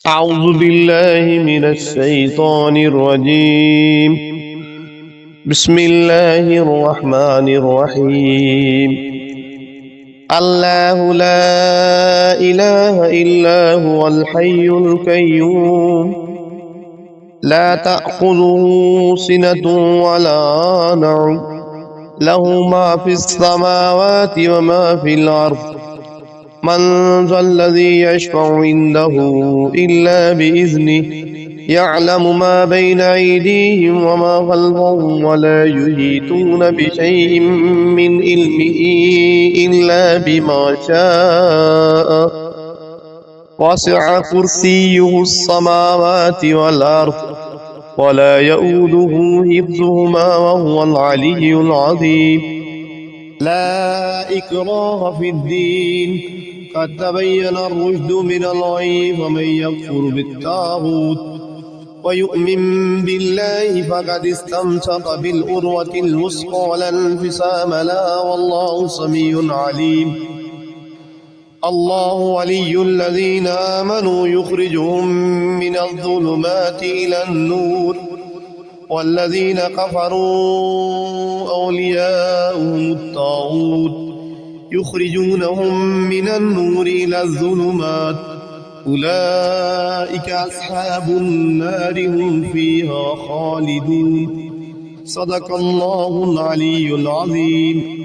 أعوذ بالله من الشيطان الرجيم. بسم الله الرحمن الرحيم. الله لا إله إلا هو الحي القيوم لا تأخذه سنة ولا نوم له ما في السماوات وما في الأرض من ذا الذي يشفع عنده إلا بإذنه يعلم ما بين أيديهم وما خلفهم ولا يحيطون بشيء من علمه إلا بما شاء وسع كرسيه السماوات والأرض ولا يؤوده حفظهما وهو العلي العظيم. لا إكراه في الدين قد تبين الرشد من الغي فمن يكفر بالطاغوت ويؤمن بالله فقد استمسك بالعروة الوثقى لا انفصام لها والله سميع عليم. الله ولي الذين آمنوا يخرجهم من الظلمات إلى النور والذين كفروا أولياؤهم الطاغوت يخرجونهم من النور إلى الظلمات أولئك أصحاب النار هم فيها خالدون. صدق الله العلي العظيم.